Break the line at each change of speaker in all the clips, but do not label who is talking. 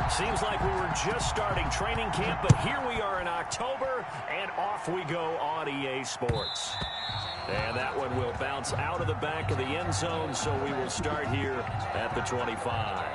Seems like we were just starting training camp, but here we are in October, and off we go on EA Sports. And that one will bounce out of the back of the end zone, so we will start here at the 25.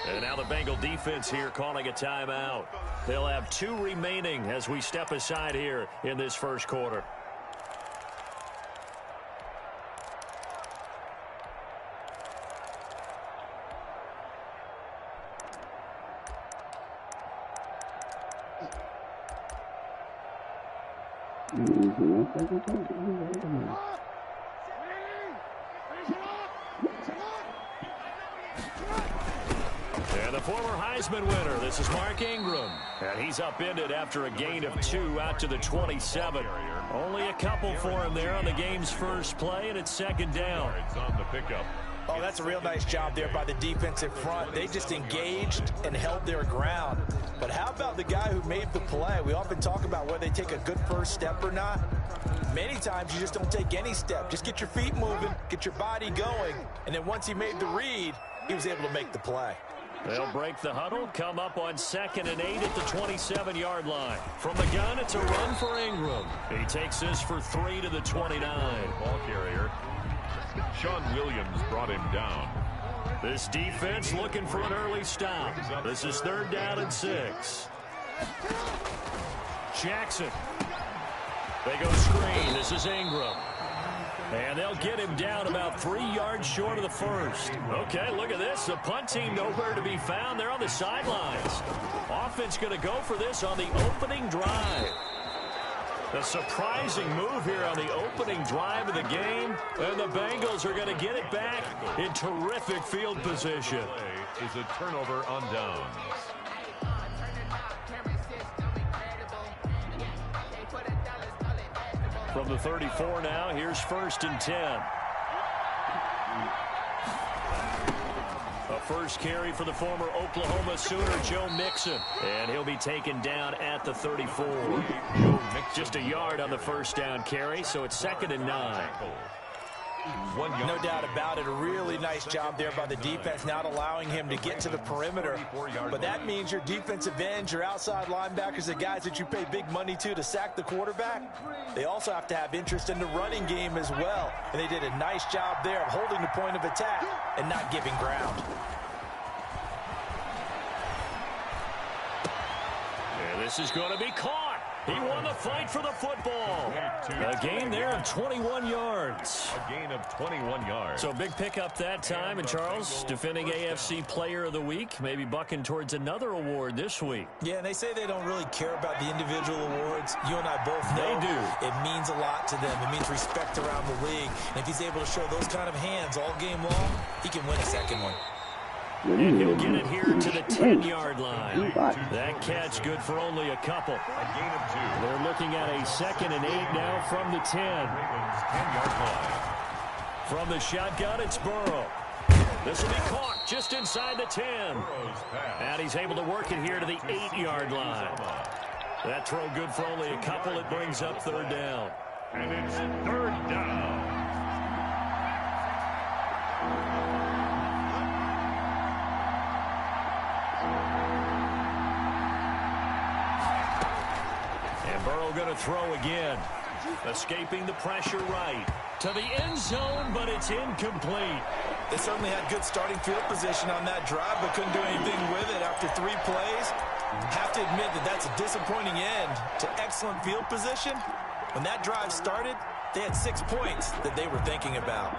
And now the Bengal defense here calling a timeout. They'll have 2 remaining as we step aside here in this first quarter. And the former Heisman winner, this is Mark Ingram. And he's upended after a gain of 2 out to the 27. Only a couple for him there on the game's first play, and it's second down.
It's on the pickup.
Oh, that's a real nice job there by the defensive front. They just engaged and held their ground. But how about the guy who made the play? We often talk about whether they take a good first step or not. Many times you just don't take any step. Just get your feet moving, get your body going, and then once he made the read, he was able to make the play.
They'll break the huddle, come up on 2nd and 8 at the 27-yard line. From the gun, it's a run for Ingram. He takes this for 3 to the 29.
Ball carrier. Sean Williams brought him down.
This defense looking for an early stop. This is 3rd down and 6. Jackson. They go screen. This is Ingram. And they'll get him down about 3 yards short of the first. Okay, look at this. The punt team nowhere to be found. They're on the sidelines. Offense going to go for this on the opening drive. A surprising move here on the opening drive of the game. And the Bengals are going to get it back in terrific field position.
Is a turnover on downs.
From the 34 now, here's 1st and 10. A first carry for the former Oklahoma Sooner, Joe Mixon. And he'll be taken down at the 34. Just a yard on the first down carry, so it's 2nd and 9.
No doubt about it. A really nice job there by the defense, not allowing him to get to the perimeter. But that means your defensive ends, your outside linebackers, the guys that you pay big money to sack the quarterback, they also have to have interest in the running game as well. And they did a nice job there of holding the point of attack and not giving ground.
And this is going to be caught. He won the fight for the football. A gain there of 21 yards.
A gain of 21 yards.
So big pickup that time. And Charles, defending AFC Player of the Week, maybe bucking towards another award this week.
Yeah, and they say they don't really care about the individual awards. You and I both know
they do.
It means a lot to them. It means respect around the league. And if he's able to show those kind of hands all game long, he can win a second one.
And he'll get it here to the 10-yard line. That catch good for only a couple.
A gain of 2.
They're looking at a 2nd and 8 now from the 10.
Ravens 10-yard line.
From the shotgun, it's Burrow. This will be caught just inside the 10. And he's able to work it here to the 8-yard line. That throw good for only a couple. It brings up 3rd down.
And it's 3rd down.
Burrow going to throw again. Escaping the pressure right. To the end zone, but it's incomplete.
They certainly had good starting field position on that drive, but couldn't do anything with it after 3 plays. Have to admit that that's a disappointing end to excellent field position. When that drive started, they had 6 points that they were thinking about.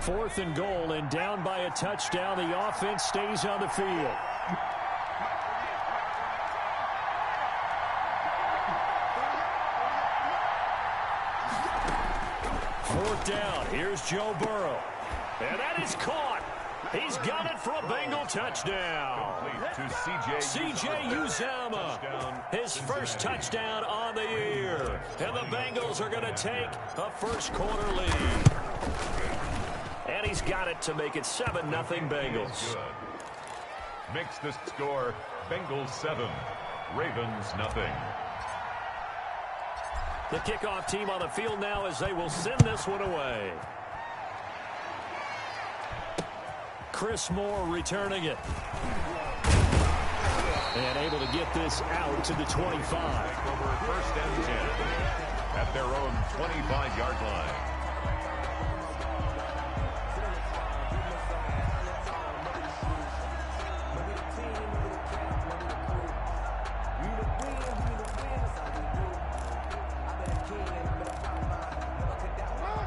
4th and goal, and down by a touchdown. The offense stays on the field. 4th down. Here's Joe Burrow. And that is caught. He's got it for a Bengal touchdown.
To C.J.
Uzomah. His first touchdown on the year. And the Bengals are going to take a first-quarter lead. And he's got it to make it 7-0 Bengals.
Makes the score Bengals 7, Ravens 0.
The kickoff team on the field now as they will send this one away. Chris Moore returning it. And able to get this out to the 25.
Over 1st and 10 at their own 25-yard line.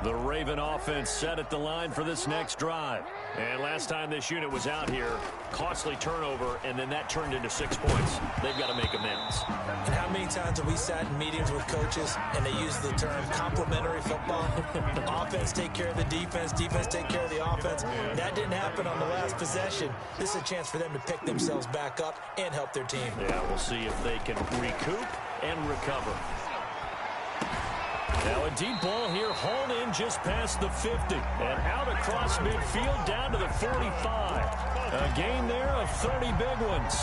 The Raven offense set at the line for this next drive. And last time this unit was out here, costly turnover, and then that turned into 6 points. They've got to make amends.
And how many times have we sat in meetings with coaches and they use the term complementary football? Offense take care of the defense, defense take care of the offense. That didn't happen on the last possession. This is a chance for them to pick themselves back up and help their team.
Yeah, we'll see if they can recoup and recover. Now a deep ball here, hauled in just past the 50. And out across midfield down to the 45. A gain there of 30 big ones.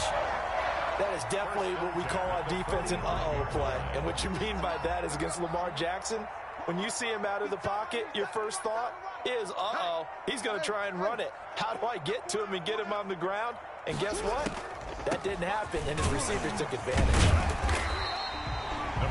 That is definitely what we call on defense an uh-oh play. And what you mean by that is against Lamar Jackson, when you see him out of the pocket, your first thought is, uh-oh, he's going to try and run it. How do I get to him and get him on the ground? And guess what? That didn't happen, and his receivers took advantage.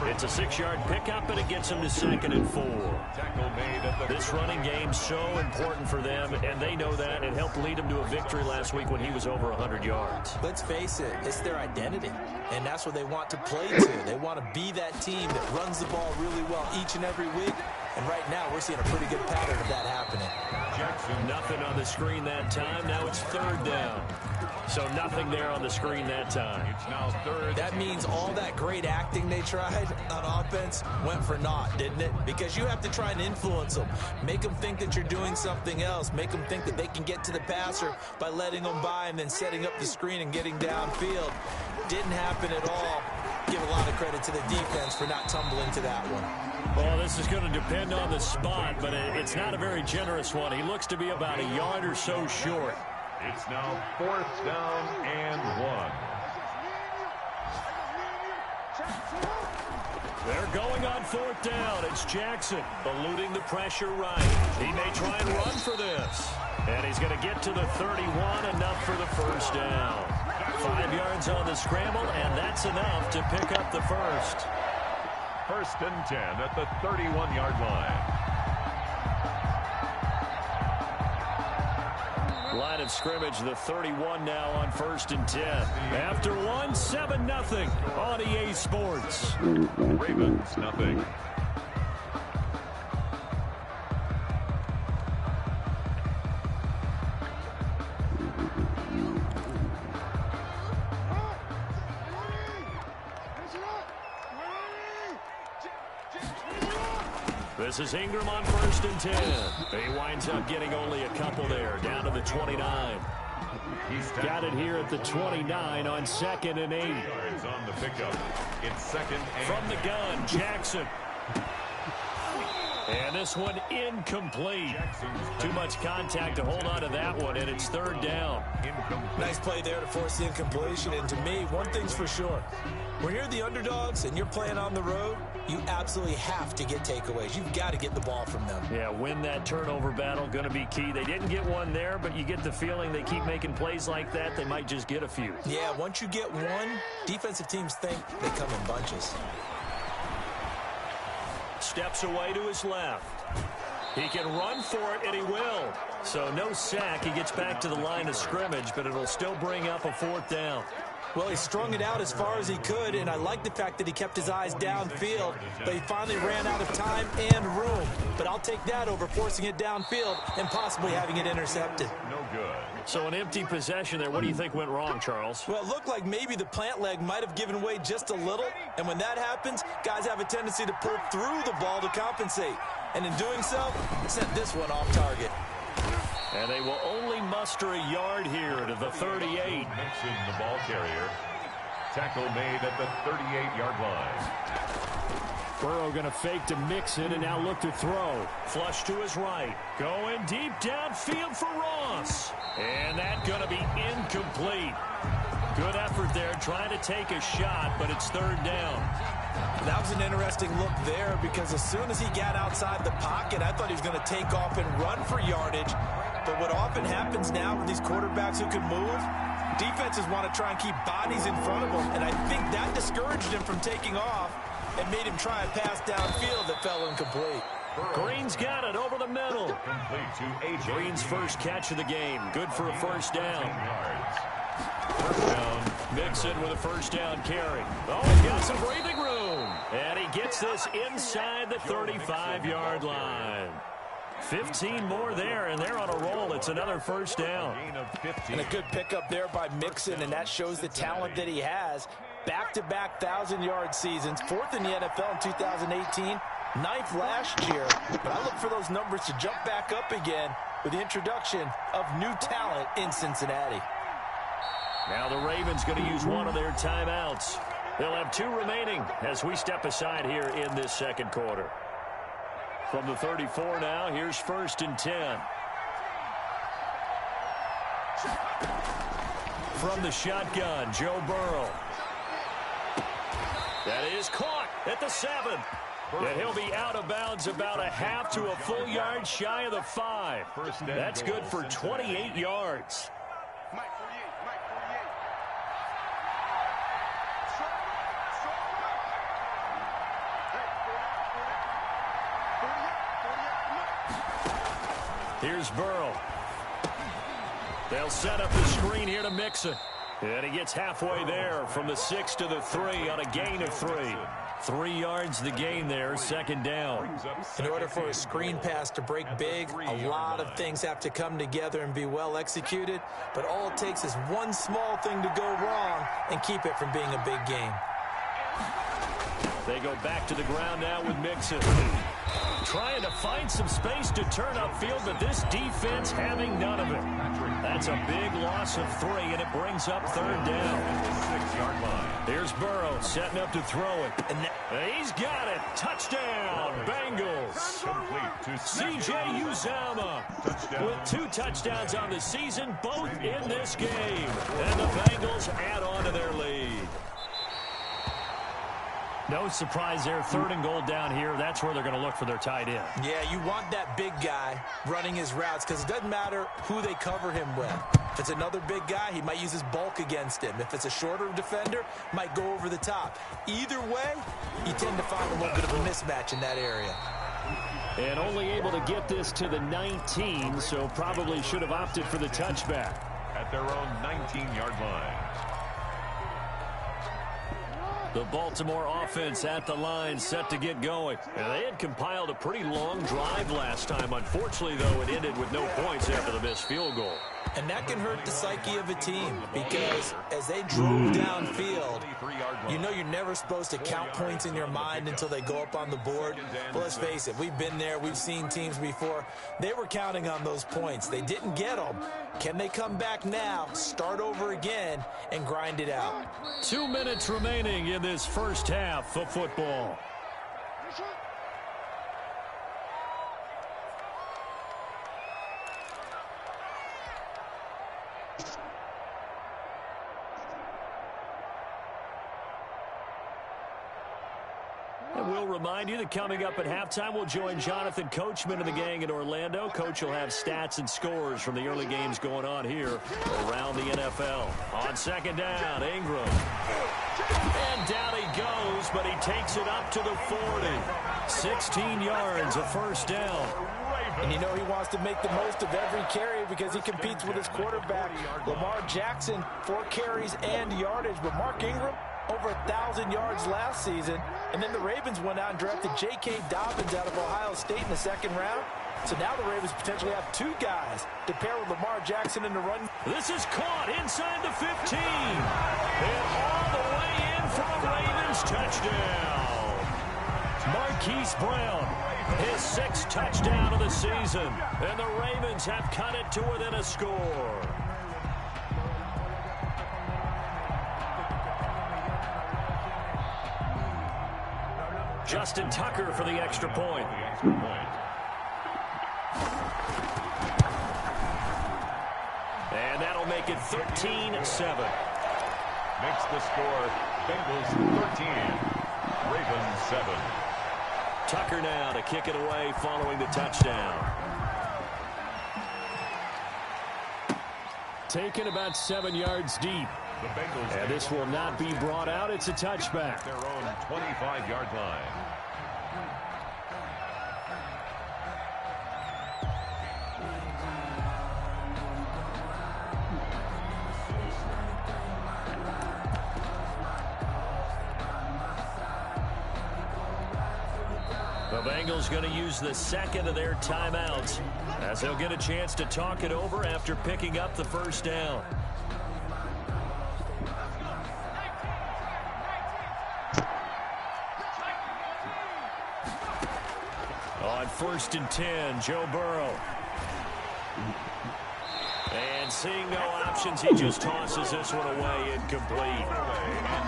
It's a 6-yard pickup, and it gets them to 2nd and 4. This running game so important for them, and they know that. It helped lead them to a victory last week when he was over 100 yards.
Let's face it, it's their identity, and that's what they want to play to. They want to be that team that runs the ball really well each and every week, and right now we're seeing a pretty good pattern of that happening.
Nothing on the screen that time. Now it's 3rd down. So nothing there on the screen that time.
It's now 3rd.
That means all that great acting they tried on offense went for naught, didn't it? Because you have to try and influence them. Make them think that you're doing something else. Make them think that they can get to the passer by letting them by and then setting up the screen and getting downfield. Didn't happen at all. Give a lot of credit to the defense for not tumbling to that one.
Well, this is going to depend on the spot, but it's not a very generous one. He looks to be about a yard or so short.
It's now 4th down and 1.
They're going on 4th down. It's Jackson eluding the pressure right. He may try and run for this. And he's going to get to the 31, enough for the first down. 5 yards on the scramble, and that's enough to pick up the first.
1st and 10 at the 31-yard line.
Line of scrimmage, the 31 now on 1st and 10. After one, 7-0 on EA Sports.
Ravens, nothing.
This is Ingram on 1st and 10. He winds up getting only a couple there, down to the 29. He's got it here at the 29 on 2nd and 8.
Yards on the pickup. It's 2nd and
from the gun, Jackson. And this one incomplete. Too much contact to hold on to that one, and it's 3rd down.
Nice play there to force the incompletion. And to me, one thing's for sure. When you're the underdogs and you're playing on the road, you absolutely have to get takeaways. You've got to get the ball from them.
Yeah, win that turnover battle, going to be key. They didn't get one there, but you get the feeling they keep making plays like that, they might just get a few.
Yeah, once you get one, defensive teams think they come in bunches.
Steps away to his left. He can run for it, and he will. So no sack. He gets back to the line of scrimmage, but it'll still bring up a 4th down.
Well, he strung it out as far as he could, and I like the fact that he kept his eyes downfield, but he finally ran out of time and room. But I'll take that over forcing it downfield and possibly having it intercepted.
no good.
So an empty possession there. What do you think went wrong, Charles?
Well, it looked like maybe the plant leg might have given way just a little, and when that happens, guys have a tendency to pull through the ball to compensate. and in doing so, sent this one off target.
And they will only muster a yard here to the 38.
Mixon, the ball carrier. Tackle made at the 38-yard line.
Burrow going to fake to Mixon and now look to throw. Flush to his right. Going deep downfield for Ross. And that's going to be incomplete. Good effort there trying to take a shot, but it's third down.
That was an interesting look there because as soon as he got outside the pocket, I thought he was going to take off and run for yardage. But what often happens now with these quarterbacks who can move, defenses want to try and keep bodies in front of them, and I think that discouraged him from taking off and made him try a pass downfield that fell incomplete.
Green's got it over the middle. Green's first catch of the game. Good for a first down. First down. Mixon with a first down carry. Oh, he's got some breathing room. And he gets this inside the 35-yard line. 15 more there, and they're on a roll. It's another first down.
And a good pickup there by Mixon, and that shows the talent that he has. Back-to-back 1,000-yard seasons, fourth in the NFL in 2018, ninth last year. But I look for those numbers to jump back up again with the introduction of new talent in Cincinnati.
Now the Ravens going to use one of their timeouts. They'll have 2 remaining as we step aside here in this second quarter. From the 34 now, here's 1st and 10. From the shotgun, Joe Burrow. That is caught at the 7. And he'll be out of bounds about a half to a full yard shy of the 5. That's good for 28 yards. Here's Burrow. They'll set up the screen here to Mixon. And he gets halfway there from the 6 to the 3 on a gain of 3. 3 yards the gain there, second down.
In order for a screen pass to break big, a lot of things have to come together and be well executed. But all it takes is one small thing to go wrong and keep it from being a big game.
They go back to the ground now with Mixon. Trying to find some space to turn upfield, but this defense having none of it. That's a big loss of 3, and it brings up third down.
6-yard line.
Here's Burrow setting up to throw it. And he's got it. Touchdown, Bengals. C.J. Uzomah with 2 touchdowns on the season, both in this game. And the Bengals add on to their lead. No surprise there, 3rd and goal down here. That's where they're going to look for their tight end.
Yeah, you want that big guy running his routes because it doesn't matter who they cover him with. If it's another big guy, he might use his bulk against him. If it's a shorter defender, might go over the top. Either way, you tend to find a little bit of a mismatch in that area.
And only able to get this to the 19, so probably should have opted for the touchback.
At their own 19-yard line.
The Baltimore offense at the line, set to get going. And they had compiled a pretty long drive last time. Unfortunately, though, it ended with no points after the missed field goal.
And that can hurt the psyche of a team because as they drove downfield, you know you're never supposed to count points in your mind until they go up on the board. But let's face it, we've been there. We've seen teams before. They were counting on those points. They didn't get them. Can they come back now, start over again, and grind it out?
2 minutes remaining in this first half of football. And we'll remind you that coming up at halftime, we'll join Jonathan Coachman and the gang in Orlando. Coach will have stats and scores from the early games going on here around the NFL. On second down, Ingram. And down he goes, but he takes it up to the 40. 16 yards, a first down.
And you know he wants to make the most of every carry because he competes with his quarterback, Lamar Jackson, 4 carries and yardage. But Mark Ingram, over 1,000 yards last season. And then the Ravens went out and drafted J.K. Dobbins out of Ohio State in the second round. So now the Ravens potentially have 2 guys to pair with Lamar Jackson in the run.
This is caught inside the 15. And all the way in for a Ravens touchdown. Marquise Brown. His 6th touchdown of the season. And the Ravens have cut it to within a score. Justin Tucker for the extra point. And that'll make it 13-7.
Makes the score Bengals 13, Ravens 7.
Tucker now to kick it away following the touchdown. Taken about 7 yards deep.
The Bengals,
and this will not be brought out. It's a touchback.
Their own 25-yard line.
The Bengals going to use the second of their timeouts as they'll get a chance to talk it over after picking up the first down. On 1st and 10, Joe Burrow. And seeing no options, he just tosses this one away incomplete.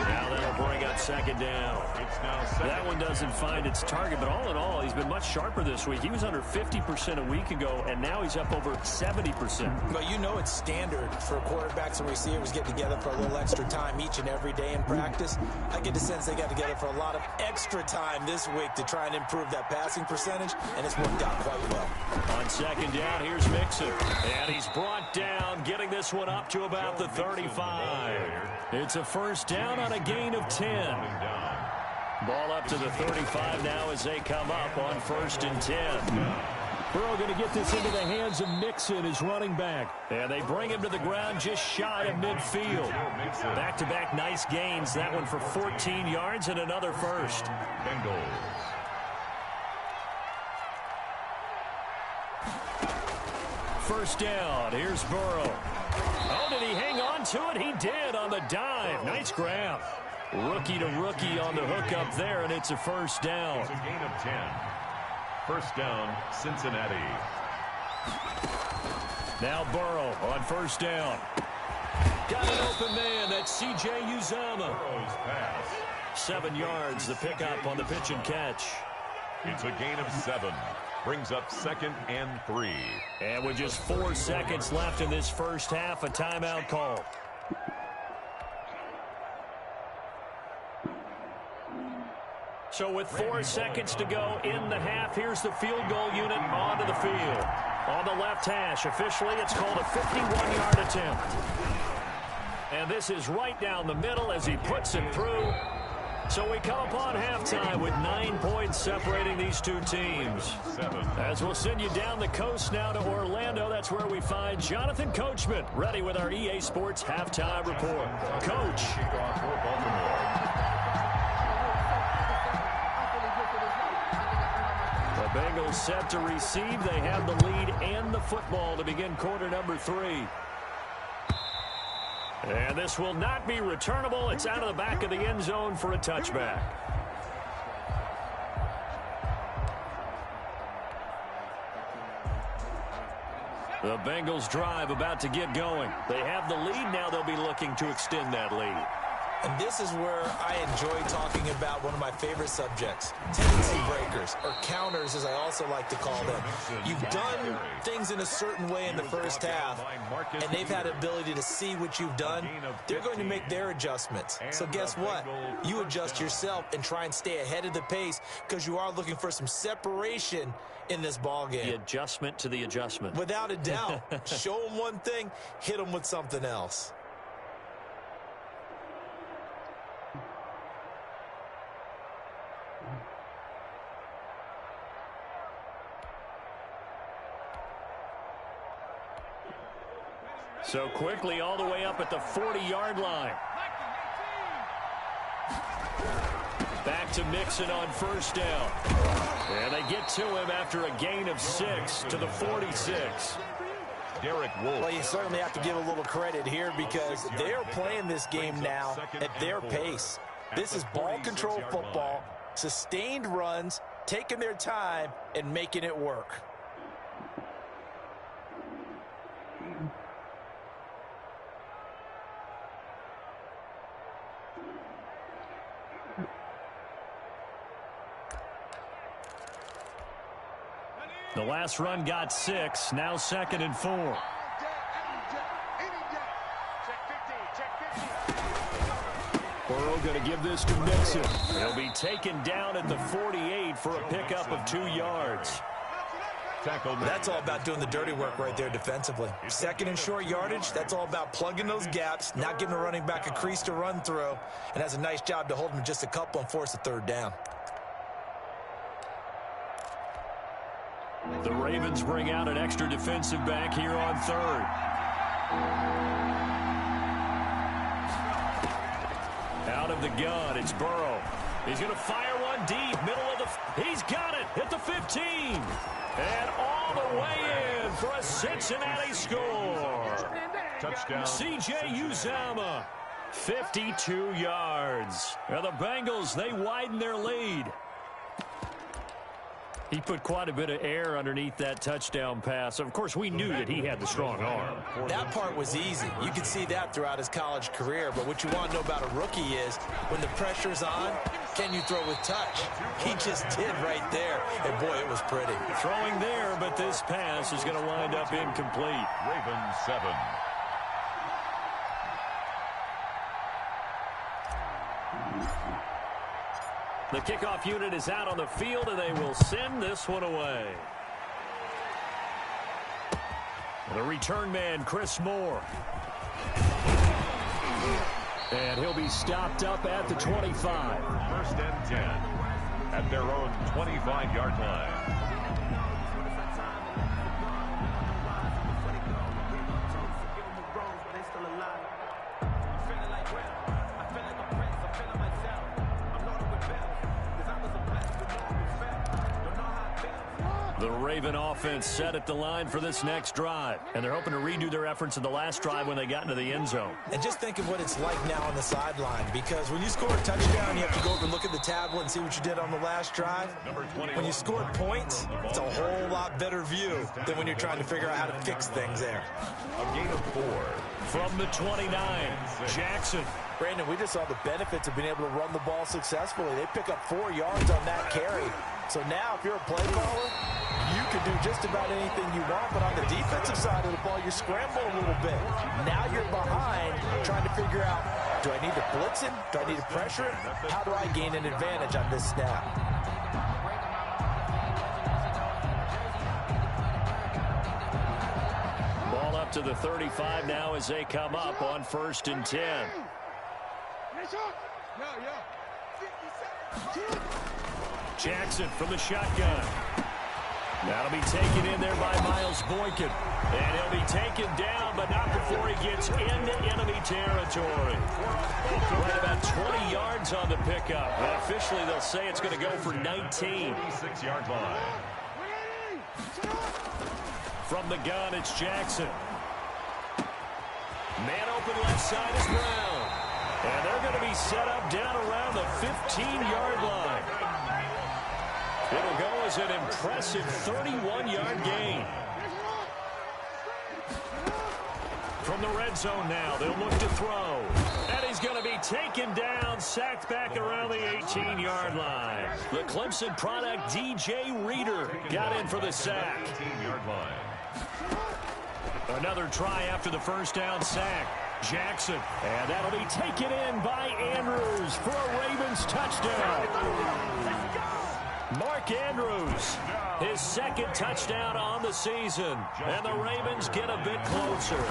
Now that'll bring up 2nd down. That one doesn't find its target, but all in all, he's been much sharper this week. He was under 50% a week ago, and now he's up over 70%.
But you know it's standard for quarterbacks and receivers get together for a little extra time each and every day in practice. I get the sense they got together for a lot of extra time this week to try and improve that passing percentage, and it's worked out quite well.
On 2nd down, here's Mixon. And he's brought down, getting this one up to about the 35. It's a first down on a gain of 10. Ball up to the 35 now as they come up on 1st and 10. Burrow going to get this into the hands of Mixon, his running back. And they bring him to the ground just shy of midfield. Back-to-back nice gains. That one for 14 yards and another first.
Bengals.
First down. Here's Burrow. Oh, did he hang on to it? He did on the dive. Nice grab. Rookie to rookie on the hook up there, and it's a first down.
It's a gain of 10. First down, Cincinnati.
Now Burrow on 1st down. Got an open man. That's C.J. Uzomah. 7 yards, the pickup on the pitch and catch.
It's a gain of 7. Brings up 2nd and 3.
And with just 4 seconds left in this first half, a timeout call. So with 4 seconds to go in the half, here's the field goal unit onto the field. On the left hash, officially it's called a 51-yard attempt. And this is right down the middle as he puts it through. So we come upon halftime with 9 points separating these two teams. As we'll send you down the coast now to Orlando, that's where we find Jonathan Coachman, ready with our EA Sports halftime report. Coach. The Bengals set to receive. They have the lead and the football to begin quarter number 3. And this will not be returnable. It's out of the back of the end zone for a touchback. The Bengals drive about to get going. They have the lead. Now they'll be looking to extend that lead.
And this is where I enjoy talking about one of my favorite subjects, tendency breakers, or counters as I also like to call them. You've done things in a certain way in the first half, and they've had the ability to see what you've done. They're going to make their adjustments. So guess what? You adjust yourself and try and stay ahead of the pace because you are looking for some separation in this ball game.
The adjustment to the adjustment.
Without a doubt. Show them one thing, hit them with something else.
So quickly all the way up at the 40-yard line. Back to Mixon on first down. And they get to him after a gain of 6 to the 46.
Derek Wolfe.
Well, you certainly have to give a little credit here because they're playing this game now at their pace. This is ball control football, sustained runs, taking their time and making it work.
The last run got 6, now 2nd and 4. Burrow going to give this to Mixon. He'll be taken down at the 48 for a pickup of 2 yards.
That's all about doing the dirty work right there defensively. 2nd and short yardage, that's all about plugging those gaps, not giving the running back a crease to run through, and has a nice job to hold him just a couple and force a 3rd down.
The Ravens bring out an extra defensive back here on 3rd. Out of the gun, it's Burrow. He's going to fire one deep, middle of the... He's got it at the 15. And all the way in for a Cincinnati score.
Touchdown.
C.J. Uzomah, 52 yards. Now the Bengals, they widen their lead. He put quite a bit of air underneath that touchdown pass. Of course, we knew that he had the strong arm.
That part was easy. You could see that throughout his college career. But what you want to know about a rookie is when the pressure's on, can you throw with touch? He just did right there. And, boy, it was pretty.
Throwing there, but this pass is going to wind up incomplete.
Ravens 7.
The kickoff unit is out on the field, and they will send this one away. The return man, Chris Moore. And he'll be stopped up at the 25.
1st and 10 at their own 25-yard line.
The Raven offense set at the line for this next drive. And they're hoping to redo their efforts in the last drive when they got into the end zone.
And just think of what it's like now on the sideline. Because when you score a touchdown, you have to go over and look at the tablet and see what you did on the last drive. When you scored points, it's a whole lot better view than when you're trying to figure out how to fix things there.
A gain of 4.
From the 29, Jackson.
Brandon, we just saw the benefits of being able to run the ball successfully. They pick up 4 yards on that carry. So now, if you're a play caller, you can do just about anything you want, but on the defensive side of the ball, you scramble a little bit. Now you're behind, trying to figure out, do I need to blitz him? Do I need to pressure him? How do I gain an advantage on this snap?
Ball up to the 35 now as they come up on 1st and 10. Jackson from the shotgun. That'll be taken in there by Miles Boykin. And he'll be taken down, but not before he gets into enemy territory. Right about 20 yards on the pickup. And officially, they'll say it's going to go for 19.
26-yard line.
From the gun, it's Jackson. Man open left side is Brown. And they're going to be set up down around the 15-yard line. It'll go as an impressive 31-yard gain. From the red zone now, they'll look to throw. And he's going to be taken down, sacked back around the 18-yard line. The Clemson product, DJ Reader, got in for the sack.
18-yard line.
Another try after the first down sack. Jackson, and that'll be taken in by Andrews for a Ravens touchdown. Mark Andrews, his 2nd touchdown on the season, and the Ravens get a bit closer.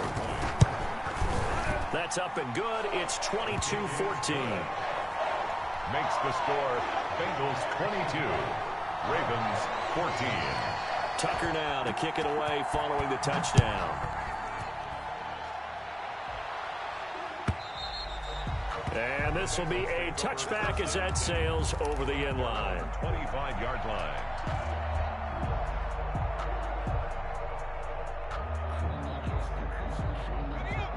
That's up and good. It's 22-14.
Makes the score Bengals 22, Ravens 14.
Tucker now to kick it away following the touchdown. And this will be a touchback as that sails over the end line.
25-yard line.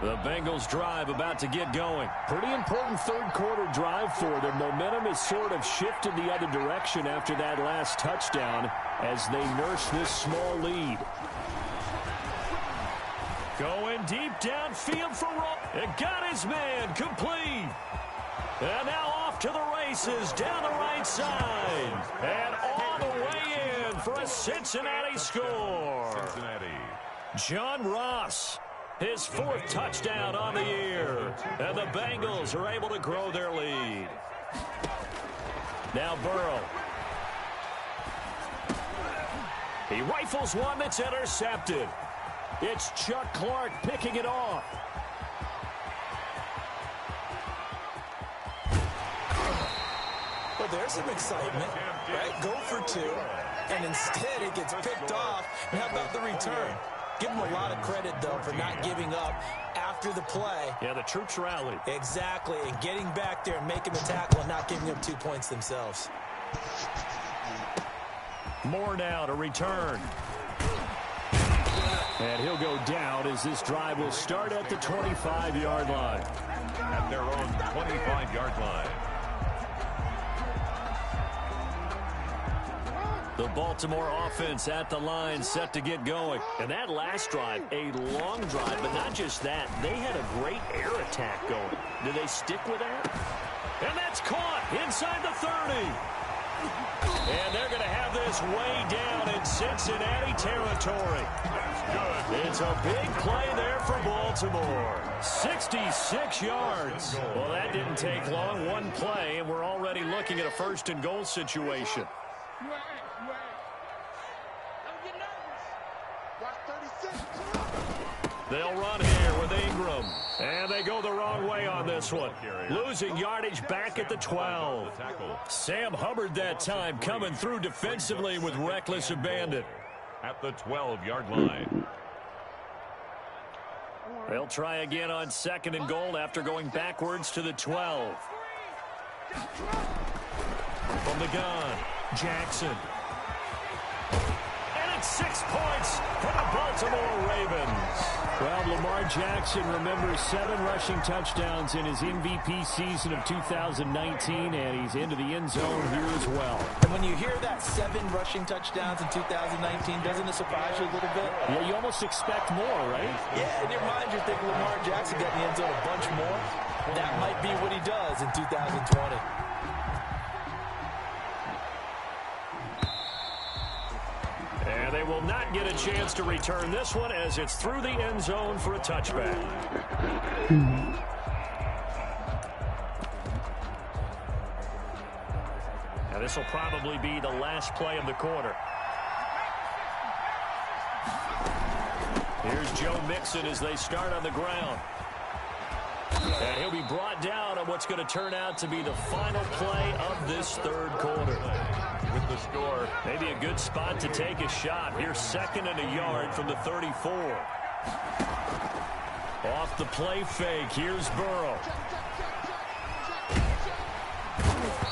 The Bengals drive about to get going. Pretty important third quarter drive for them. Momentum has sort of shifted the other direction after that last touchdown as they nurse this small lead. Going deep downfield for Roll. It got his man complete. And now off to the races down the right side. And all the way in for a Cincinnati score.
Cincinnati.
John Ross, his fourth touchdown on the year. And the Bengals are able to grow their lead. Now Burrow. He rifles one that's intercepted. It's Chuck Clark picking it off.
Well, there's some excitement, right? Go for two, and instead it gets picked off. And how about the return? Give them a lot of credit, though, for not giving up after the play.
Yeah, the troops rallied.
Exactly, and getting back there and making the tackle and not giving up 2 points themselves.
More now to return. And he'll go down as this drive will start at the 25-yard line.
At their own 25-yard line.
The Baltimore offense at the line set to get going. And that last drive, a long drive, but not just that. They had a great air attack going. Do they stick with that? And that's caught inside the 30. And they're going to have this way down in Cincinnati territory.
That's good.
It's a big play there for Baltimore. 66 yards. Well, that didn't take long. One play, and we're already looking at a first-and-goal situation. They'll run here with Ingram. And they go the wrong way on this one. Losing yardage back at the 12. Sam Hubbard that time coming through defensively with reckless abandon.
At the 12-yard line.
They'll try again on second and goal after going backwards to the 12. From the gun, Jackson. And it's 6 points for the Baltimore Ravens. Well, Lamar Jackson remembers 7 rushing touchdowns in his MVP season of 2019, and he's into the end zone here as well.
And when you hear that 7 rushing touchdowns in 2019, doesn't it surprise you a little bit?
Yeah, you almost expect more, right?
Yeah, in your mind you're thinking Lamar Jackson got in the end zone a bunch more. That might be what he does in 2020.
And they will not get a chance to return this one as it's through the end zone for a touchback. Now this will probably be the last play of the quarter. Here's Joe Mixon as they start on the ground. And he'll be brought down on what's going to turn out to be the final play of this third quarter.
With the score.
Maybe a good spot to take a shot. Here's 2nd and a yard from the 34. Off the play fake. Here's Burrow.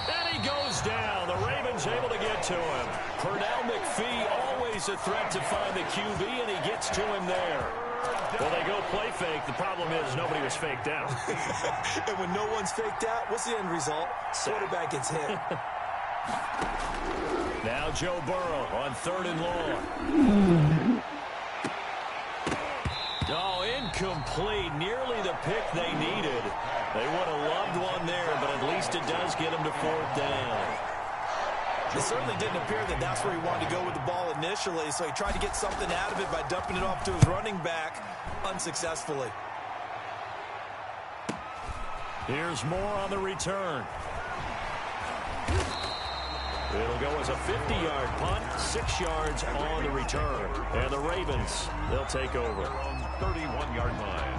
And he goes down. The Ravens able to get to him. Pernell McPhee always a threat to find the QB, and he gets to him there. Well, they go play fake. The problem is nobody was faked out.
And when no one's faked out, what's the end result? Quarterback gets hit.
Now Joe Burrow on 3rd and long. Oh, incomplete. Nearly the pick they needed. They would have loved one there, but at least it does get them to 4th down.
It certainly didn't appear that that's where he wanted to go with the ball initially, so he tried to get something out of it by dumping it off to his running back unsuccessfully.
Here's more on the return. It'll go as a 50-yard punt, 6 yards on the return. And the Ravens, they'll take over.
31-yard line.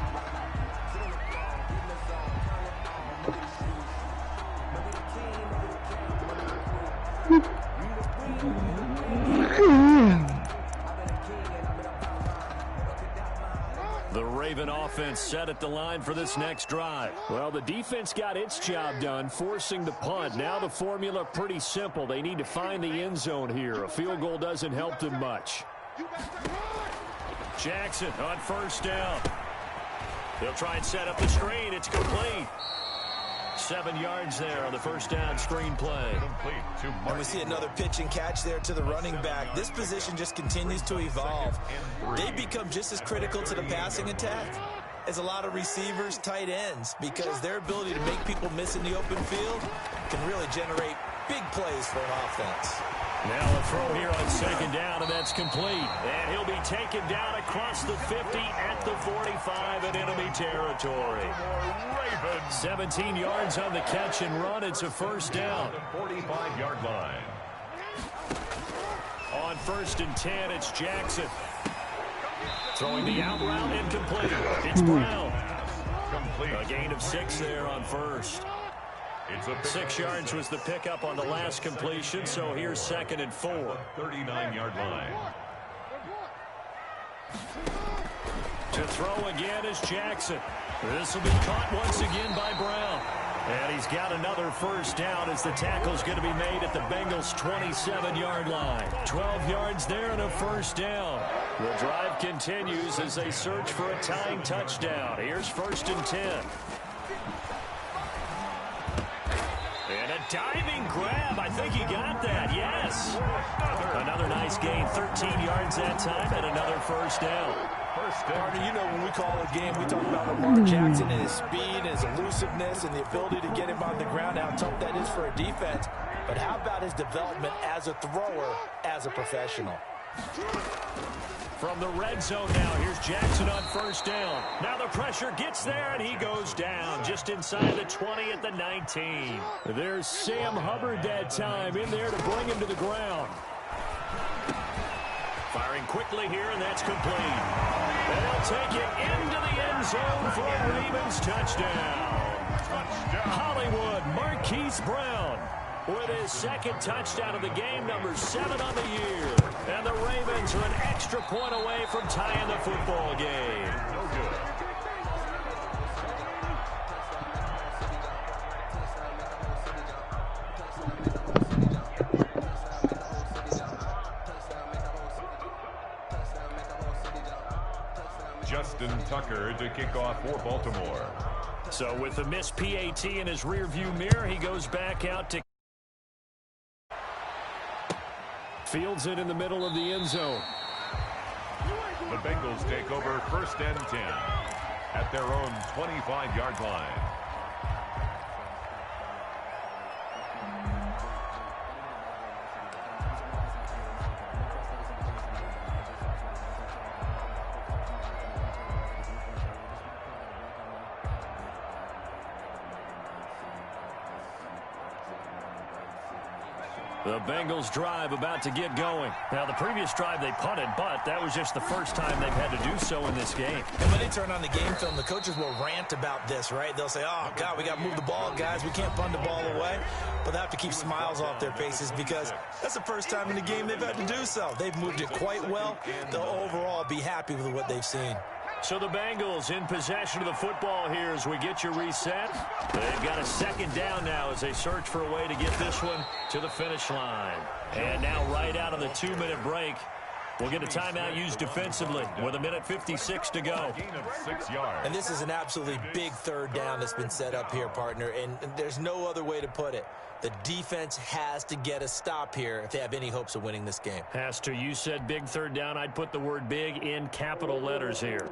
The Raven offense set at the line for this next drive. Well, the defense got its job done, forcing the punt. Now the formula pretty simple. They need to find the end zone here. A field goal doesn't help them much. Jackson on 1st down. They'll try and set up the screen. It's complete. 7 yards there on the first down screen play.
And we see another pitch and catch there to the running back. This position just continues to evolve. They become just as critical to the passing attack as a lot of receivers, tight ends, because their ability to make people miss in the open field can really generate big plays for an offense.
Now a throw here on second down, and that's complete. And he'll be taken down across the 50 at the 45 in enemy territory. 17 yards on the catch and run. It's a first down.
45-yard line.
On 1st and 10, it's Jackson. Throwing the out route, incomplete. It's Brown. A gain of 6 there on first. 6 yards was the pickup on the last completion, so here's 2nd and 4.
39-yard line.
To throw again is Jackson. This will be caught once again by Brown. And he's got another first down as the tackle's going to be made at the Bengals' 27-yard line. 12 yards there and a first down. The drive continues as they search for a tying touchdown. Here's 1st and 10. And a diving grab. I think he got that. Yes. Another nice gain. 13 yards that time and another first down.
Partner, you know when we call a game, we talk about Lamar Jackson and his speed and his elusiveness and the ability to get him on the ground, how tough that is for a defense. But how about his development as a thrower, as a professional?
From the red zone now, here's Jackson on first down. Now the pressure gets there, and he goes down just inside the 20 at the 19. There's Sam Hubbard that time in there to bring him to the ground. Firing quickly here, and that's complete. And they'll take it into the end zone for a Ravens touchdown. Hollywood Marquise Brown with his 2nd touchdown of the game, number 7 on the year. And the Ravens are an extra point away from tying the football game.
No good. Justin Tucker to kick off for Baltimore.
So with the missed PAT in his rearview mirror, he goes back out to fields it in the middle of the end zone.
The Bengals take over 1st and 10 at their own 25-yard line.
The Bengals drive about to get going. Now, the previous drive they punted, but that was just the first time they've had to do so in this game.
And when they turn on the game film, the coaches will rant about this, right? They'll say, oh, God, we got to move the ball, guys. We can't punt the ball away. But they have to keep smiles off their faces because that's the first time in the game they've had to do so. They've moved it quite well. They'll overall be happy with what they've seen.
So the Bengals in possession of the football here as we get you reset. They've got a 2nd down now as they search for a way to get this one to the finish line. And now right out of the 2-minute break, we'll get a timeout used defensively with 1:56 to go.
Gain of 6 yards.
And this is an absolutely big 3rd down that's been set up here, partner, and there's no other way to put it. The defense has to get a stop here if they have any hopes of winning this game.
Has to. You said big 3rd down. I'd put the word big in capital letters here.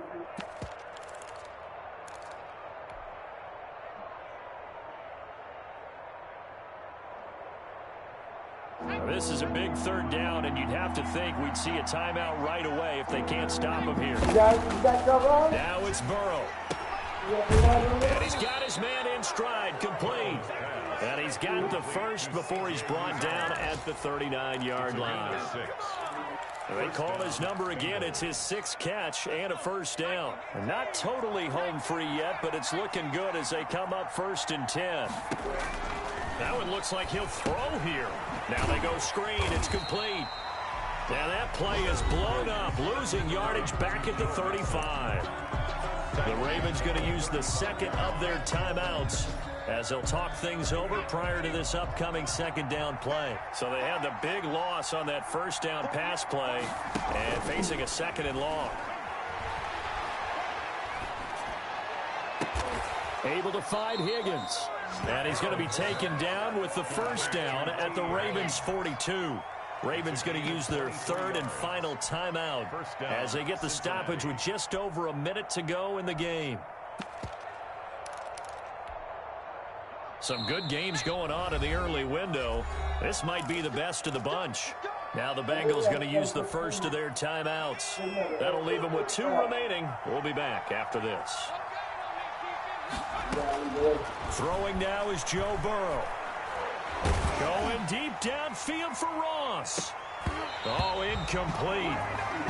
Now, this is a big 3rd down, and you'd have to think we'd see a timeout right away if they can't stop him here. Now it's Burrow. And he's got his man in stride, complete. And he's got the first before he's brought down at the 39-yard line. They call his number again. It's his 6th catch and a first down. Not totally home free yet, but it's looking good as they come up 1st and 10. That one looks like he'll throw here. Now they go screen. It's complete. Now that play is blown up, losing yardage back at the 35. The Ravens going to use the 2nd of their timeouts as they'll talk things over prior to this upcoming 2nd down play. So they had the big loss on that 1st down pass play and facing a 2nd and long. Able to find Higgins. And he's going to be taken down with the first down at the Ravens 42. Ravens going to use their third and final timeout as they get the stoppage with just over a minute to go in the game. Some good games going on in the early window. This might be the best of the bunch. Now the Bengals going to use the first of their timeouts. That'll leave them with 2 remaining. We'll be back after this. Throwing now is Joe Burrow. Going deep downfield for Ross. Oh, incomplete.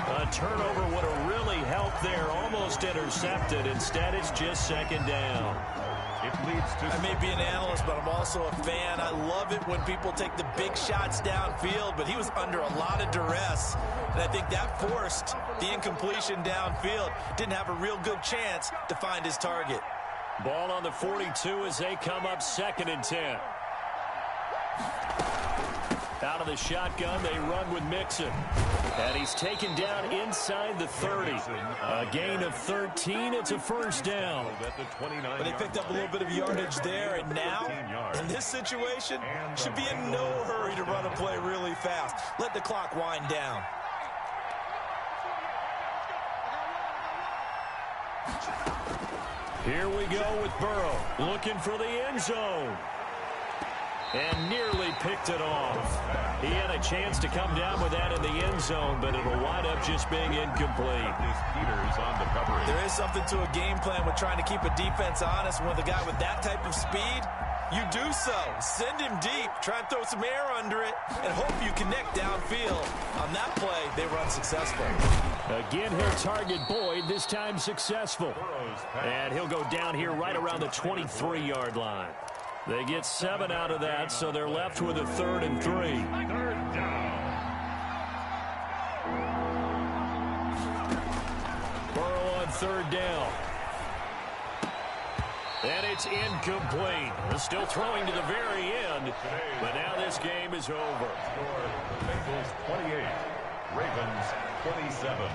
A turnover would have really helped there. Almost intercepted. Instead, it's just second down.
It leads to...
I may be an analyst, but I'm also a fan. I love it when people take the big shots downfield, but he was under a lot of duress, and I think that forced the incompletion downfield. Didn't have a real good chance to find his target.
Ball on the 42 as they come up 2nd and 10. Out of the shotgun, they run with Mixon. And he's taken down inside the 30. A gain of 13. It's a first down.
But they picked up a little bit of yardage there, and now, in this situation, should be in no hurry to run a play really fast. Let the clock wind down.
Here we go with Burrow, looking for the end zone. And nearly picked it off. He had a chance to come down with that in the end zone, but it'll wind up just being incomplete.
Peters on the coverage.
There is something to a game plan with trying to keep a defense honest. With a guy with that type of speed, you do so. Send him deep, try and throw some air under it, and hope you connect downfield. On that play, they run successful.
Again, he'll target Boyd, this time successful. And he'll go down here right around the 23-yard line. They get 7 out of that, so they're left with a 3rd and 3.
Third down.
Burrow on 3rd down. And it's incomplete. They're still throwing to the very end, but now this game is over.
Score, Bengals 28, Ravens 27.